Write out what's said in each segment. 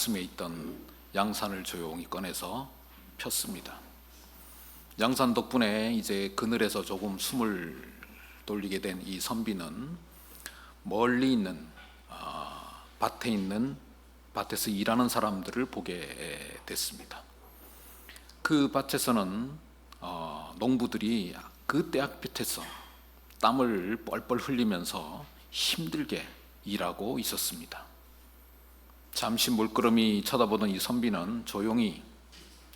가슴에 있던 양산을 조용히 꺼내서 폈습니다. 양산 덕분에 이제 그늘에서 조금 숨을 돌리게 된 이 선비는 멀리 있는 밭에서 일하는 사람들을 보게 됐습니다. 그 밭에서는 농부들이 그 떼약볕에서 땀을 뻘뻘 흘리면서 힘들게 일하고 있었습니다. 잠시 물끄러미 쳐다보던 이 선비는 조용히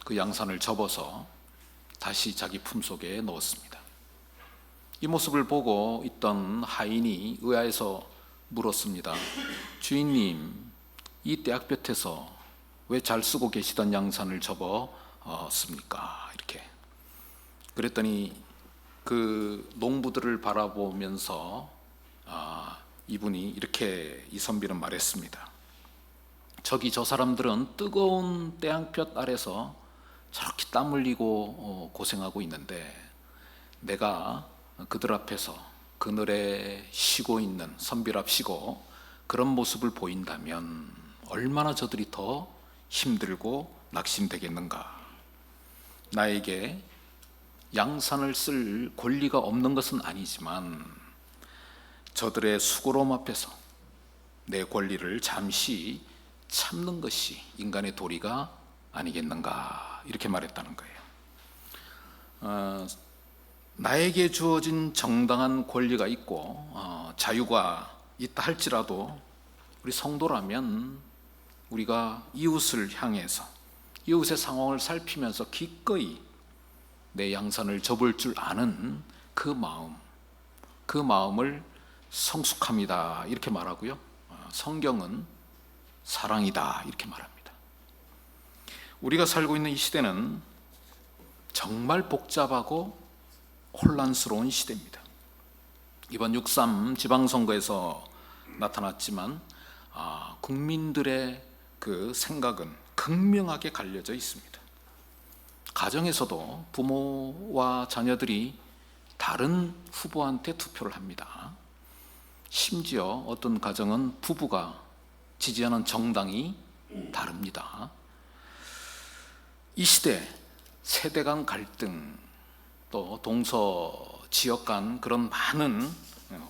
그 양산을 접어서 다시 자기 품속에 넣었습니다. 이 모습을 보고 있던 하인이 의아해서 물었습니다. 주인님, 이 떼약볕에서 왜 잘 쓰고 계시던 양산을 접었습니까? 이렇게 그랬더니 그 농부들을 바라보면서 이분이 이렇게 이 선비는 말했습니다. 저기 저 사람들은 뜨거운 태양볕 아래서 저렇게 땀 흘리고 고생하고 있는데 내가 그들 앞에서 그늘에 쉬고 있는 선비랍 쉬고 그런 모습을 보인다면 얼마나 저들이 더 힘들고 낙심되겠는가. 나에게 양산을 쓸 권리가 없는 것은 아니지만 저들의 수고로움 앞에서 내 권리를 잠시 참는 것이 인간의 도리가 아니겠는가, 이렇게 말했다는 거예요. 나에게 주어진 정당한 권리가 있고 자유가 있다 할지라도 우리 성도라면 우리가 이웃을 향해서 이웃의 상황을 살피면서 기꺼이 내 양산을 접을 줄 아는 그 마음을 성숙함이다, 이렇게 말하고요. 성경은 사랑이다, 이렇게 말합니다. 우리가 살고 있는 이 시대는 정말 복잡하고 혼란스러운 시대입니다. 이번 6.3 지방선거에서 나타났지만 국민들의 그 생각은 극명하게 갈려져 있습니다. 가정에서도 부모와 자녀들이 다른 후보한테 투표를 합니다. 심지어 어떤 가정은 부부가 지지하는 정당이 다릅니다. 이 시대 세대 간 갈등, 또 동서 지역 간 그런 많은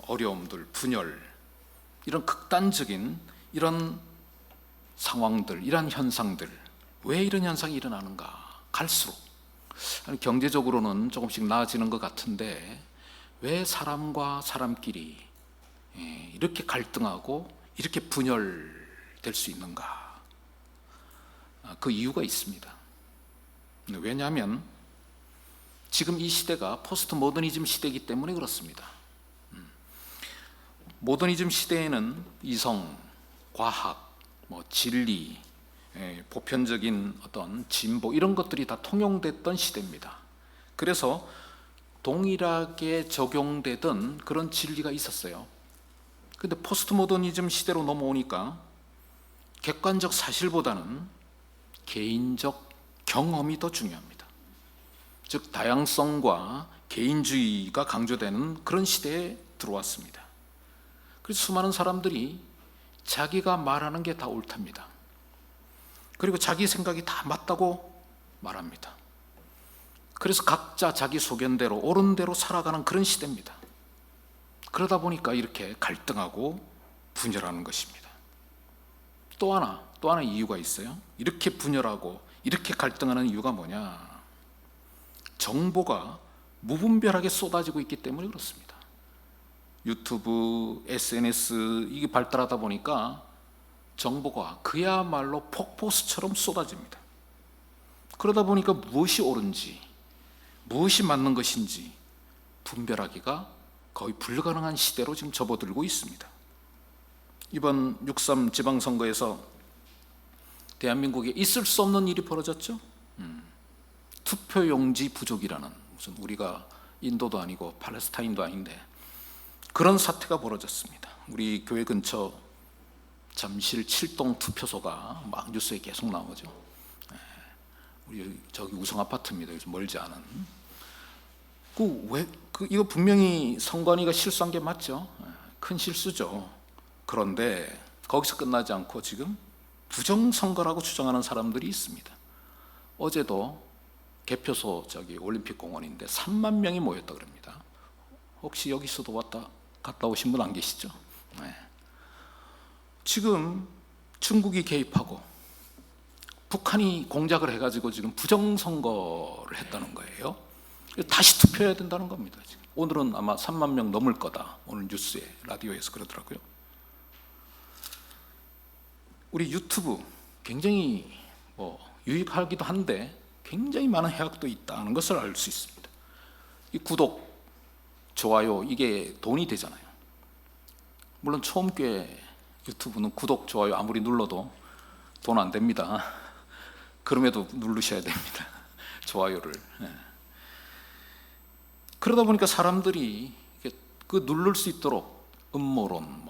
어려움들, 분열, 이런 극단적인 이런 상황들, 이런 현상들, 왜 이런 현상이 일어나는가? 갈수록 경제적으로는 조금씩 나아지는 것 같은데 왜 사람과 사람끼리 이렇게 갈등하고 이렇게 분열될 수 있는가? 그 이유가 있습니다. 왜냐하면 지금 이 시대가 포스트 모더니즘 시대이기 때문에 그렇습니다. 모더니즘 시대에는 이성, 과학, 진리, 보편적인 어떤 진보, 이런 것들이 다 통용됐던 시대입니다. 그래서 동일하게 적용되던 그런 진리가 있었어요. 근데 포스트 모더니즘 시대로 넘어오니까 객관적 사실보다는 개인적 경험이 더 중요합니다. 즉 다양성과 개인주의가 강조되는 그런 시대에 들어왔습니다. 그래서 수많은 사람들이 자기가 말하는 게 다 옳답니다. 그리고 자기 생각이 다 맞다고 말합니다. 그래서 각자 자기 소견대로 옳은 대로 살아가는 그런 시대입니다. 그러다 보니까 이렇게 갈등하고 분열하는 것입니다. 또 하나 이유가 있어요. 이렇게 분열하고 이렇게 갈등하는 이유가 뭐냐? 정보가 무분별하게 쏟아지고 있기 때문에 그렇습니다. 유튜브, SNS 이게 발달하다 보니까 정보가 그야말로 폭포수처럼 쏟아집니다. 그러다 보니까 무엇이 옳은지 무엇이 맞는 것인지 분별하기가 거의 불가능한 시대로 지금 접어들고 있습니다. 이번 6.3 지방선거에서 대한민국에 있을 수 없는 일이 벌어졌죠. 투표용지 부족이라는, 무슨 우리가 인도도 아니고 팔레스타인도 아닌데 그런 사태가 벌어졌습니다. 우리 교회 근처 잠실 7동 투표소가 막 뉴스에 계속 나오죠. 우리 저기 우성 아파트입니다. 그래서 멀지 않은. 이거 분명히 선관위가 실수한 게 맞죠. 큰 실수죠. 그런데 거기서 끝나지 않고 지금 부정선거라고 주장하는 사람들이 있습니다. 어제도 개표소 올림픽 공원인데 3만 명이 모였다 그럽니다. 혹시 여기서도 갔다 오신 분 안 계시죠? 네. 지금 중국이 개입하고 북한이 공작을 해가지고 지금 부정선거를 했다는 거예요. 다시 투표해야 된다는 겁니다. 지금. 오늘은 아마 3만 명 넘을 거다. 오늘 뉴스에, 라디오에서 그러더라고요. 우리 유튜브 굉장히 유익하기도 한데 굉장히 많은 해악도 있다는 것을 알 수 있습니다. 이 구독, 좋아요 이게 돈이 되잖아요. 물론 초음교회 유튜브는 구독, 좋아요 아무리 눌러도 돈 안 됩니다. 그럼에도 누르셔야 됩니다. 좋아요를. 그러다 보니까 사람들이 그 누를 수 있도록 음모론,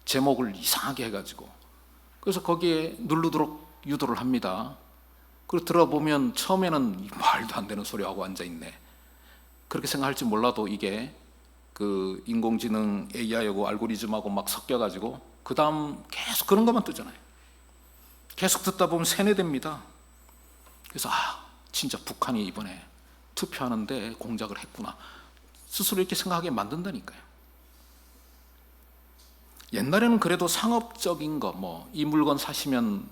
제목을 이상하게 해가지고 그래서 거기에 누르도록 유도를 합니다. 그리고 들어보면 처음에는 말도 안 되는 소리하고 앉아있네. 그렇게 생각할지 몰라도 이게 그 인공지능 AI하고 알고리즘하고 막 섞여가지고 그 다음 계속 그런 것만 뜨잖아요. 계속 듣다 보면 세뇌됩니다. 그래서 진짜 북한이 이번에 투표하는데 공작을 했구나. 스스로 이렇게 생각하게 만든다니까요. 옛날에는 그래도 상업적인 거, 이 물건 사시면,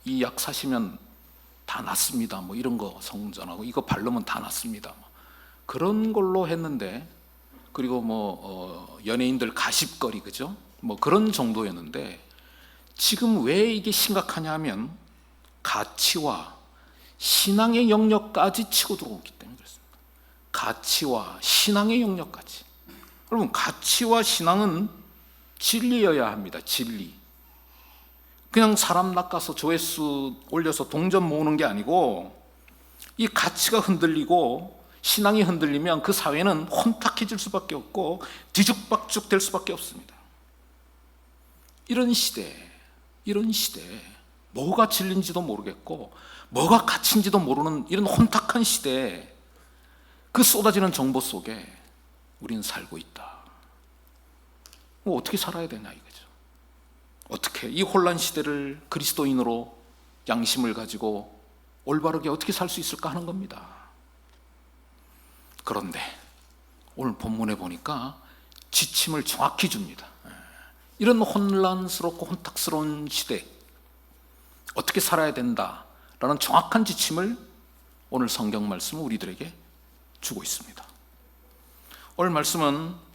이 약 사시면 다 낫습니다. 이런 거 성전하고 이거 바르면 다 낫습니다. 그런 걸로 했는데, 그리고 연예인들 가십거리, 그죠? 그런 정도였는데, 지금 왜 이게 심각하냐 하면 가치와 신앙의 영역까지 치고 들어오기 때문에 그렇습니다. 가치와 신앙의 영역까지. 여러분, 가치와 신앙은 진리여야 합니다. 진리. 그냥 사람 낚아서 조회수 올려서 동전 모으는 게 아니고 이 가치가 흔들리고 신앙이 흔들리면 그 사회는 혼탁해질 수밖에 없고 뒤죽박죽 될 수밖에 없습니다. 이런 시대 뭐가 진리인지도 모르겠고 뭐가 가치인지도 모르는 이런 혼탁한 시대에 그 쏟아지는 정보 속에 우리는 살고 있다. 어떻게 살아야 되냐 이거죠. 어떻게 이 혼란 시대를 그리스도인으로 양심을 가지고 올바르게 어떻게 살 수 있을까 하는 겁니다. 그런데 오늘 본문에 보니까 지침을 정확히 줍니다. 이런 혼란스럽고 혼탁스러운 시대 어떻게 살아야 된다라는 정확한 지침을 오늘 성경 말씀은 우리들에게 주고 있습니다. 오늘 말씀은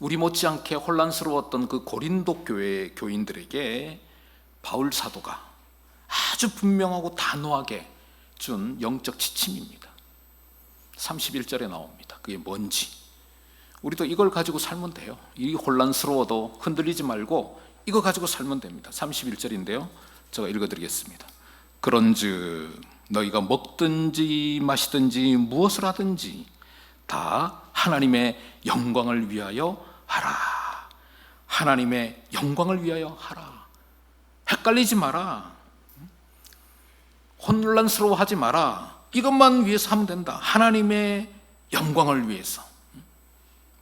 우리 못지않게 혼란스러웠던 그 고린도 교회 교인들에게 바울 사도가 아주 분명하고 단호하게 준 영적 지침입니다. 31절에 나옵니다. 그게 뭔지 우리도 이걸 가지고 살면 돼요. 이 혼란스러워도 흔들리지 말고 이거 가지고 살면 됩니다. 31절인데요 제가 읽어드리겠습니다. 그런즉 너희가 먹든지 마시든지 무엇을 하든지 다 하나님의 영광을 위하여 하라. 하나님의 영광을 위하여 하라. 헷갈리지 마라. 혼란스러워하지 마라. 이것만 위해서 하면 된다. 하나님의 영광을 위해서.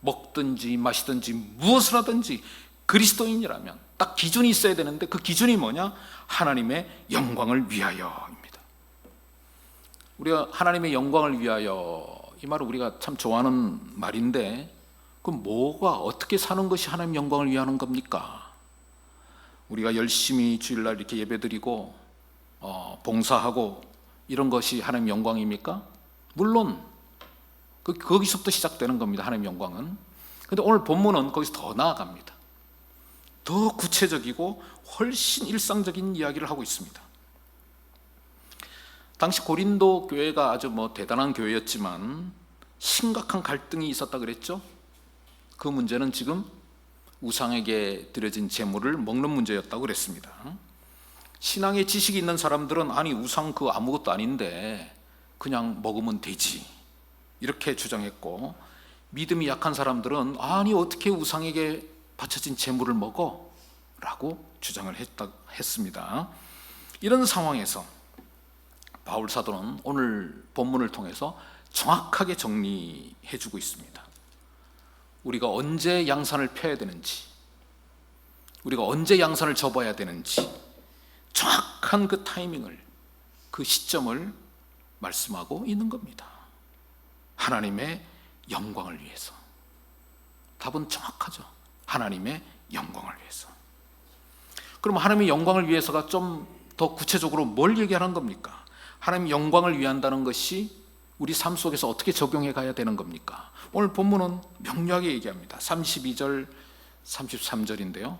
먹든지 마시든지 무엇을 하든지 그리스도인이라면 딱 기준이 있어야 되는데 그 기준이 뭐냐? 하나님의 영광을 위하여입니다. 우리가 하나님의 영광을 위하여 이 말을 우리가 참 좋아하는 말인데 그럼 뭐가 어떻게 사는 것이 하나님의 영광을 위하는 겁니까? 우리가 열심히 주일날 이렇게 예배드리고 봉사하고 이런 것이 하나님의 영광입니까? 물론 거기서부터 시작되는 겁니다. 하나님의 영광은. 그런데 오늘 본문은 거기서 더 나아갑니다. 더 구체적이고 훨씬 일상적인 이야기를 하고 있습니다. 당시 고린도 교회가 아주 대단한 교회였지만 심각한 갈등이 있었다 그랬죠. 그 문제는 지금 우상에게 드려진 제물을 먹는 문제였다고 그랬습니다. 신앙의 지식이 있는 사람들은 아니 우상 그거 아무것도 아닌데 그냥 먹으면 되지 이렇게 주장했고, 믿음이 약한 사람들은 아니 어떻게 우상에게 바쳐진 제물을 먹어? 라고 주장을 했습니다. 이런 상황에서 바울 사도는 오늘 본문을 통해서 정확하게 정리해 주고 있습니다. 우리가 언제 양산을 펴야 되는지, 우리가 언제 양산을 접어야 되는지 정확한 그 타이밍을, 그 시점을 말씀하고 있는 겁니다. 하나님의 영광을 위해서. 답은 정확하죠. 하나님의 영광을 위해서. 그럼 하나님의 영광을 위해서가 좀 더 구체적으로 뭘 얘기하는 겁니까? 하나님의 영광을 위한다는 것이 우리 삶 속에서 어떻게 적용해 가야 되는 겁니까? 오늘 본문은 명료하게 얘기합니다. 32절, 33절인데요.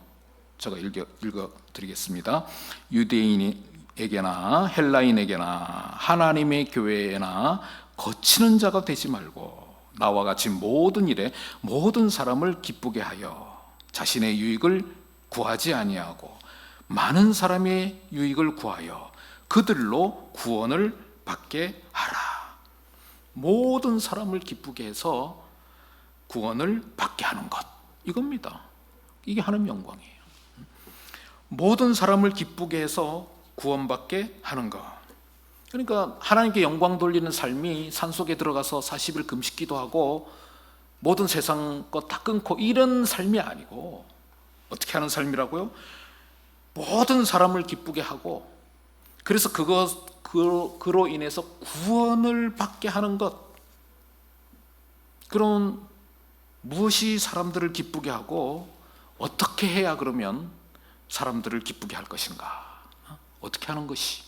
제가 읽어드리겠습니다. 유대인에게나 헬라인에게나 하나님의 교회에나 거치는 자가 되지 말고 나와 같이 모든 일에 모든 사람을 기쁘게 하여 자신의 유익을 구하지 아니하고 많은 사람의 유익을 구하여 그들로 구원을 받게 하라. 모든 사람을 기쁘게 해서 구원을 받게 하는 것, 이겁니다. 이게 하나님의 영광이에요. 모든 사람을 기쁘게 해서 구원받게 하는 것. 그러니까 하나님께 영광 돌리는 삶이 산속에 들어가서 40일 금식 기도하고 모든 세상 것 다 끊고 이런 삶이 아니고, 어떻게 하는 삶이라고요? 모든 사람을 기쁘게 하고, 그래서 그로 인해서 구원을 받게 하는 것. 그럼 무엇이 사람들을 기쁘게 하고 어떻게 해야 그러면 사람들을 기쁘게 할 것인가? 어떻게 하는 것이?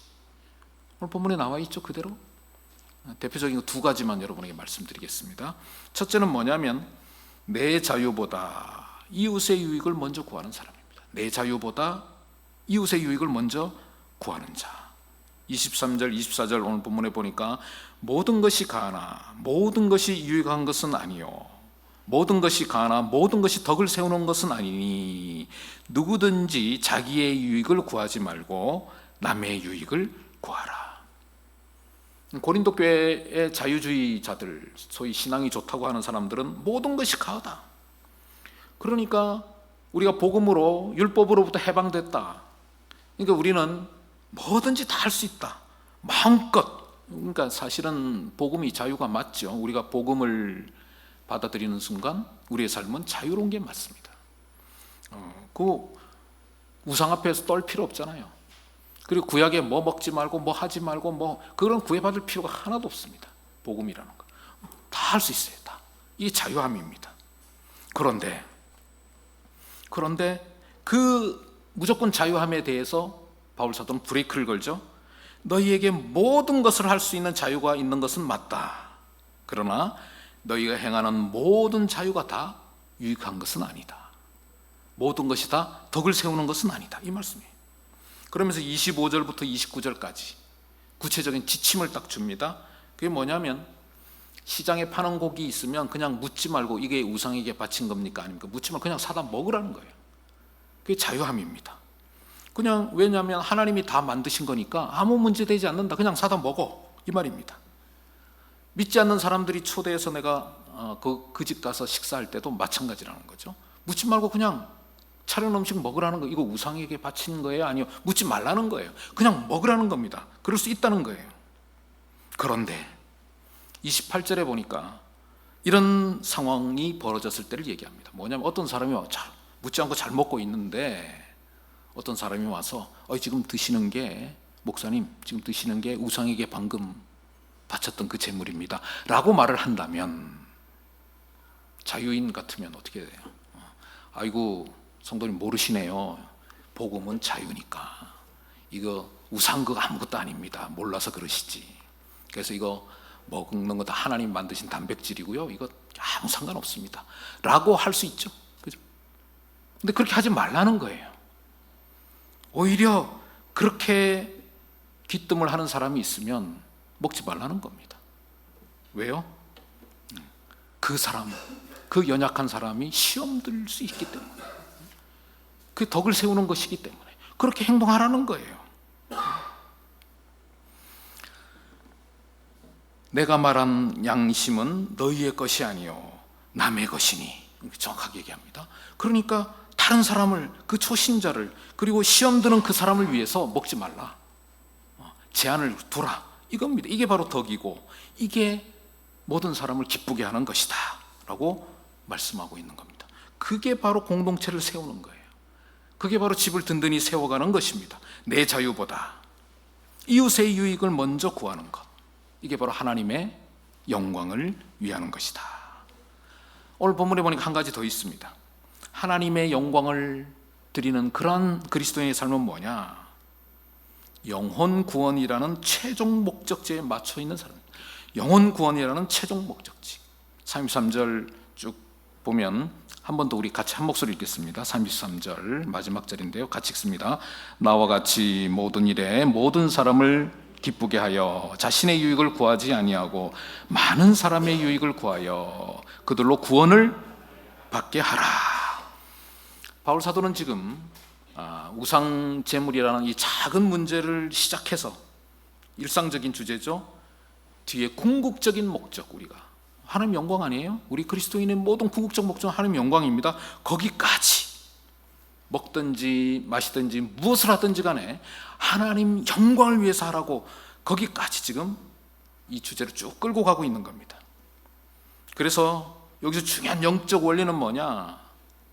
오늘 본문에 나와 있죠, 그대로. 대표적인 두 가지만 여러분에게 말씀드리겠습니다. 첫째는 뭐냐면 내 자유보다 이웃의 유익을 먼저 구하는 사람입니다. 내 자유보다 이웃의 유익을 먼저 구하는 자. 23절, 24절 오늘 본문에 보니까 모든 것이 가하나 모든 것이 유익한 것은 아니요 모든 것이 가하나 모든 것이 덕을 세우는 것은 아니니 누구든지 자기의 유익을 구하지 말고 남의 유익을 구하라. 고린도 교회의 자유주의자들, 소위 신앙이 좋다고 하는 사람들은 모든 것이 가하다. 그러니까 우리가 복음으로 율법으로부터 해방됐다. 그러니까 우리는 뭐든지 다 할 수 있다. 마음껏. 그러니까 사실은 복음이 자유가 맞죠. 우리가 복음을 받아들이는 순간 우리의 삶은 자유로운 게 맞습니다. 그 우상 앞에서 떨 필요 없잖아요. 그리고 구약에 뭐 먹지 말고 뭐 하지 말고 뭐 그런 구애받을 필요가 하나도 없습니다. 복음이라는 거. 다 할 수 있어요. 다. 이게 자유함입니다. 그런데 그 무조건 자유함에 대해서 바울 사도는 브레이크를 걸죠. 너희에게 모든 것을 할 수 있는 자유가 있는 것은 맞다. 그러나 너희가 행하는 모든 자유가 다 유익한 것은 아니다. 모든 것이 다 덕을 세우는 것은 아니다. 이 말씀이에요. 그러면서 25절부터 29절까지 구체적인 지침을 딱 줍니다. 그게 뭐냐면 시장에 파는 고기 있으면 그냥 묻지 말고 이게 우상에게 바친 겁니까? 아닙니까? 묻지 말고 그냥 사다 먹으라는 거예요. 그게 자유함입니다. 그냥 왜냐하면 하나님이 다 만드신 거니까 아무 문제 되지 않는다. 그냥 사다 먹어. 이 말입니다. 믿지 않는 사람들이 초대해서 내가 그 집 가서 식사할 때도 마찬가지라는 거죠. 묻지 말고 그냥 차려놓은 음식 먹으라는 거. 이거 우상에게 바친 거예요? 아니요. 묻지 말라는 거예요. 그냥 먹으라는 겁니다. 그럴 수 있다는 거예요. 그런데 28절에 보니까 이런 상황이 벌어졌을 때를 얘기합니다. 뭐냐면 어떤 사람이 묻지 않고 잘 먹고 있는데 어떤 사람이 와서 지금 드시는 게 목사님 지금 드시는 게 우상에게 방금 바쳤던 그 제물입니다 라고 말을 한다면 자유인 같으면 어떻게 돼요? 아이고 성도님 모르시네요. 복음은 자유니까 이거 우상 그거 아무것도 아닙니다. 몰라서 그러시지. 그래서 이거 먹는 거 다 하나님 만드신 단백질이고요. 이거 아무 상관없습니다 라고 할 수 있죠. 그죠? 근데 그렇게 하지 말라는 거예요. 오히려 그렇게 귀뜸을 하는 사람이 있으면 먹지 말라는 겁니다. 왜요? 그 사람, 그 연약한 사람이 시험 들 수 있기 때문에, 그 덕을 세우는 것이기 때문에 그렇게 행동하라는 거예요. 내가 말한 양심은 너희의 것이 아니요 남의 것이니, 정확하게 얘기합니다. 그러니까 다른 사람을, 그 초신자를, 그리고 시험 드는 그 사람을 위해서 먹지 말라. 제한을 두라. 이겁니다. 이게 바로 덕이고 이게 모든 사람을 기쁘게 하는 것이다 라고 말씀하고 있는 겁니다. 그게 바로 공동체를 세우는 거예요. 그게 바로 집을 든든히 세워가는 것입니다. 내 자유보다 이웃의 유익을 먼저 구하는 것, 이게 바로 하나님의 영광을 위하는 것이다. 오늘 본문에 보니까 한 가지 더 있습니다. 하나님의 영광을 드리는 그러한 그리스도인의 삶은 뭐냐? 영혼 구원이라는 최종 목적지에 맞춰 있는 사람. 영혼 구원이라는 최종 목적지. 33절 쭉 보면 한 번 더 우리 같이 한 목소리 읽겠습니다. 33절 마지막 절인데요, 같이 읽습니다. 나와 같이 모든 일에 모든 사람을 기쁘게 하여 자신의 유익을 구하지 아니하고 많은 사람의 유익을 구하여 그들로 구원을 받게 하라. 바울 사도는 지금 우상 제물이라는 이 작은 문제를 시작해서, 일상적인 주제죠, 뒤에 궁극적인 목적, 우리가 하나님 영광 아니에요? 우리 그리스도인의 모든 궁극적 목적은 하나님 영광입니다. 거기까지 먹든지 마시든지 무엇을 하든지 간에 하나님 영광을 위해서 하라고, 거기까지 지금 이 주제를 쭉 끌고 가고 있는 겁니다. 그래서 여기서 중요한 영적 원리는 뭐냐?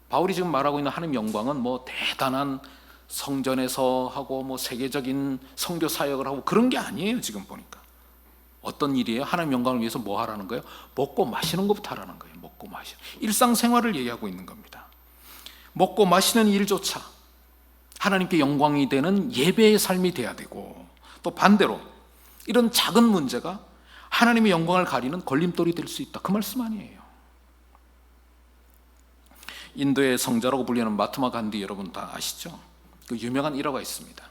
바울이 지금 말하고 있는 하나님 영광은 뭐 대단한 성전에서 하고 뭐 세계적인 선교 사역을 하고 그런 게 아니에요. 지금 보니까 어떤 일이에요? 하나님 영광을 위해서 뭐 하라는 거예요? 먹고 마시는 것부터 하라는 거예요. 먹고 마시는 일상생활을 얘기하고 있는 겁니다. 먹고 마시는 일조차 하나님께 영광이 되는 예배의 삶이 돼야 되고, 또 반대로 이런 작은 문제가 하나님의 영광을 가리는 걸림돌이 될 수 있다, 그 말씀 아니에요. 인도의 성자라고 불리는 마트마 간디, 여러분 다 아시죠? 그 유명한 일화가 있습니다.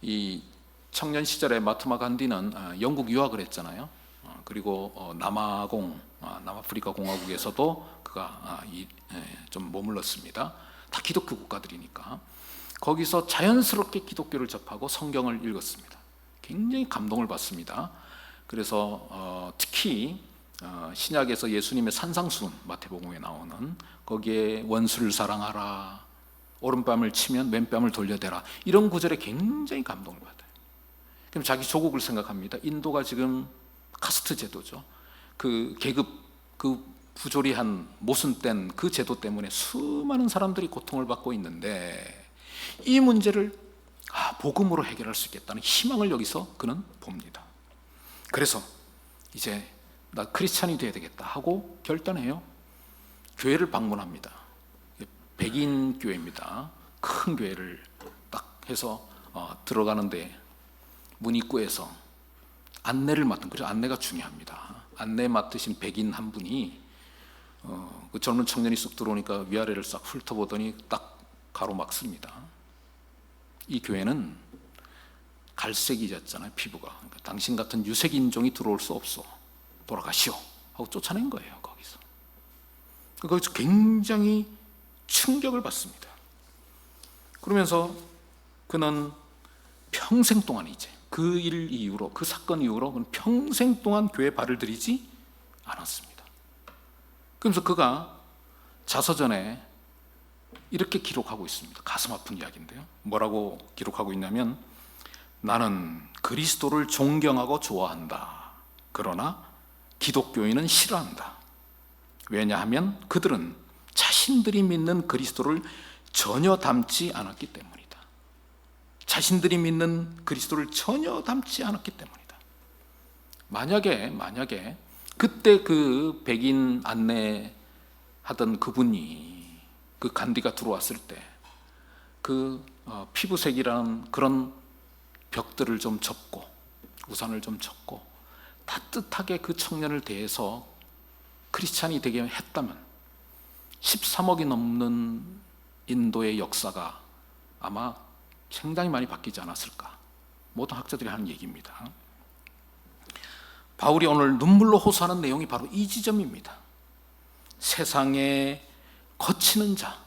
이 청년 시절에 마트마 간디는 영국 유학을 했잖아요. 그리고 남아프리카 공화국에서도 그가 좀 머물렀습니다. 다 기독교 국가들이니까. 거기서 자연스럽게 기독교를 접하고 성경을 읽었습니다. 굉장히 감동을 받습니다. 그래서 특히 신약에서 예수님의 산상수훈, 마태복음에 나오는 거기에 원수를 사랑하라, 오른뺨을 치면 왼뺨을 돌려대라, 이런 구절에 굉장히 감동을 받아요. 그럼 자기 조국을 생각합니다. 인도가 지금 카스트 제도죠. 그 계급, 그 부조리한 모순된 그 제도 때문에 수많은 사람들이 고통을 받고 있는데, 이 문제를 복음으로 해결할 수 있겠다는 희망을 여기서 그는 봅니다. 그래서 이제 나 크리스찬이 돼야 되겠다 하고 결단해요. 교회를 방문합니다. 백인 교회입니다. 큰 교회를 딱 해서 들어가는데 문 입구에서 안내를 맡은, 그래서 안내가 중요합니다. 안내 맡으신 백인 한 분이 그 젊은 청년이 쑥 들어오니까 위아래를 싹 훑어보더니 딱 가로막습니다. 이 교회는 갈색이잖아요, 피부가. 그러니까 당신 같은 유색 인종이 들어올 수 없어. 돌아가시오 하고 쫓아낸 거예요. 거기서 굉장히 충격을 받습니다. 그러면서 그는 평생 동안, 이제 그 일 이후로, 그 사건 이후로 그는 평생 동안 교회에 발을 들이지 않았습니다. 그러면서 그가 자서전에 이렇게 기록하고 있습니다. 가슴 아픈 이야기인데요. 뭐라고 기록하고 있냐면, 나는 그리스도를 존경하고 좋아한다. 그러나 기독교인은 싫어한다. 왜냐하면 그들은 자신들이 믿는 그리스도를 전혀 닮지 않았기 때문이다. 자신들이 믿는 그리스도를 전혀 닮지 않았기 때문이다. 만약에 그때 그 백인 안내하던 그분이, 그 간디가 들어왔을 때 그 피부색이라는 그런 벽들을 좀 접고, 우산을 좀 접고 따뜻하게 그 청년을 대해서 크리스찬이 되게 했다면 13억이 넘는 인도의 역사가 아마 상당히 많이 바뀌지 않았을까, 모든 학자들이 하는 얘기입니다. 바울이 오늘 눈물로 호소하는 내용이 바로 이 지점입니다. 세상에 거치는 자,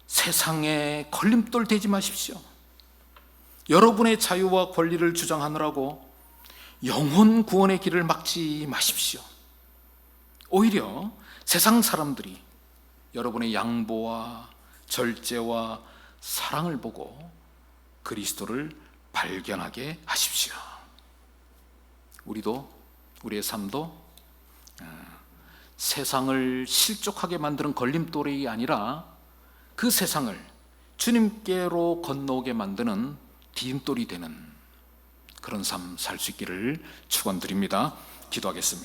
세상에 걸림돌 되지 마십시오. 여러분의 자유와 권리를 주장하느라고 영혼 구원의 길을 막지 마십시오. 오히려 세상 사람들이 여러분의 양보와 절제와 사랑을 보고 그리스도를 발견하게 하십시오. 우리의 삶도 세상을 실족하게 만드는 걸림돌이 아니라 그 세상을 주님께로 건너오게 만드는 디딤돌이 되는 그런 삶 살 수 있기를 축원드립니다. 기도하겠습니다.